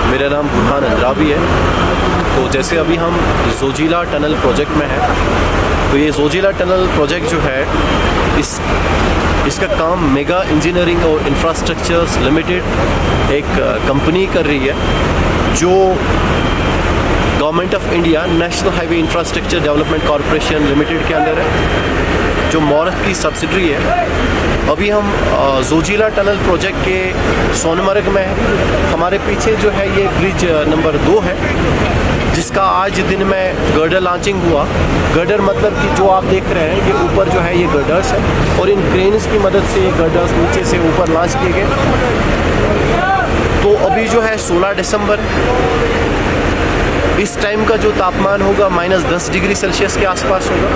मेरा नाम बुरहान अंद्रावी है। तो जैसे अभी हम जोजिला टनल प्रोजेक्ट में हैं, तो ये जोजिला टनल प्रोजेक्ट जो है इसका काम मेगा इंजीनियरिंग और इंफ्रास्ट्रक्चर्स लिमिटेड एक कंपनी कर रही है जो government of India national highway infrastructure development corporation limited के अंदर है, जो मॉरथ की सब्सिडरी है। अभी हम जोजिला टनल प्रोजेक्ट के सोनमर्ग में हैं। हमारे पीछे जो है ये ब्रिज नंबर 2 है, जिसका आज दिन में गर्डर लॉन्चिंग हुआ। गर्डर मतलब कि जो आप देख रहे हैं, ये ऊपर जो है ये गर्डर्स है और इन क्रेन्स की मदद से ये गर्डर्स नीचे से ऊपर लॉन्च किए गए। तो अभी जो है 16 दिसंबर, इस टाइम का जो तापमान होगा -10 डिग्री सेल्सियस के आसपास होगा,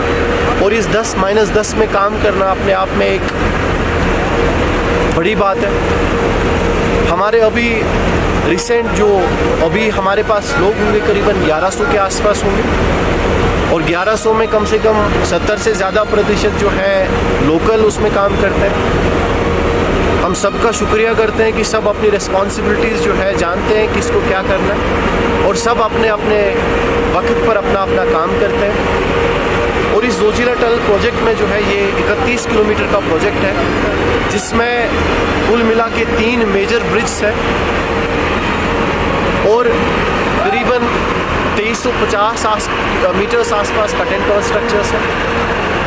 और इस -10 में काम करना अपने आप में एक बड़ी बात है। हमारे अभी रिसेंट जो अभी हमारे पास लोग होंगे करीबन 1100 के आसपास होंगे, और 1100 में कम से कम 70 से ज़्यादा प्रतिशत जो है लोकल उसमें काम करते हैं। हम सबका शुक्रिया करते हैं कि सब अपनी रिस्पॉन्सिबिलिटीज़ जो है जानते हैं किसको क्या करना है, और सब अपने अपने वक्त पर अपना अपना काम करते हैं। और इस जोजिला टनल प्रोजेक्ट में जो है ये 31 किलोमीटर का प्रोजेक्ट है, जिसमें कुल मिला के 3 मेजर ब्रिज है और करीबन 2350 मीटर्स आसपास का टेंट स्ट्रक्चर्स है।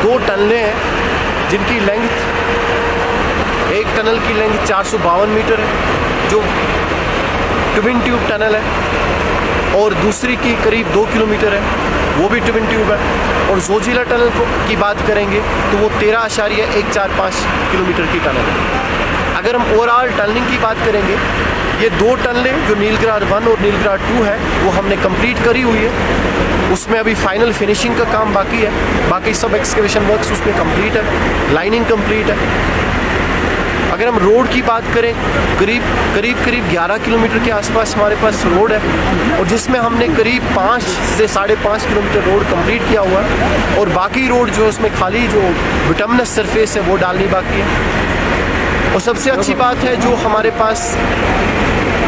2 टनलें हैं जिनकी लेंथ, एक टनल की लेंथ 452 मीटर है जो ट्विन ट्यूब टनल है, और दूसरी की करीब 2 किलोमीटर है, वो भी ट्विन ट्यूब है। और जोजिला टनल की बात करेंगे तो वो 13.145 किलोमीटर की टनल है। अगर हम ओवरऑल टनलिंग की बात करेंगे, ये 2 टनलें जो नीलग्राड 1 और नीलग्राड 2 है वो हमने कंप्लीट करी हुई है। उसमें अभी फाइनल फिनिशिंग का काम बाकी है, बाकी सब एक्सकेवेशन वर्क्स उसमें कंप्लीट है, लाइनिंग कंप्लीट है। अगर हम रोड की बात करें, करीब 11 किलोमीटर के आसपास हमारे पास रोड है, और जिसमें हमने करीब 5 से 5.5 किलोमीटर रोड कंप्लीट किया हुआ है, और बाकी रोड जो उसमें खाली जो बिटमनस सरफेस है वो डालनी बाकी है। और सबसे अच्छी बात है जो हमारे पास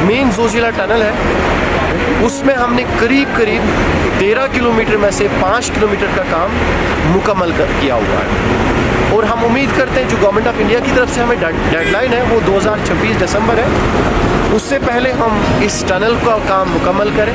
मेन जोजिला टनल है, उसमें हमने करीब 13 किलोमीटर में से 5 किलोमीटर का काम मुकम्मल किया हुआ है। और हम उम्मीद करते हैं जो गवर्नमेंट ऑफ इंडिया की तरफ से हमें डेडलाइन है वो 2026 दिसंबर है, उससे पहले हम इस टनल का काम मुकम्मल करें।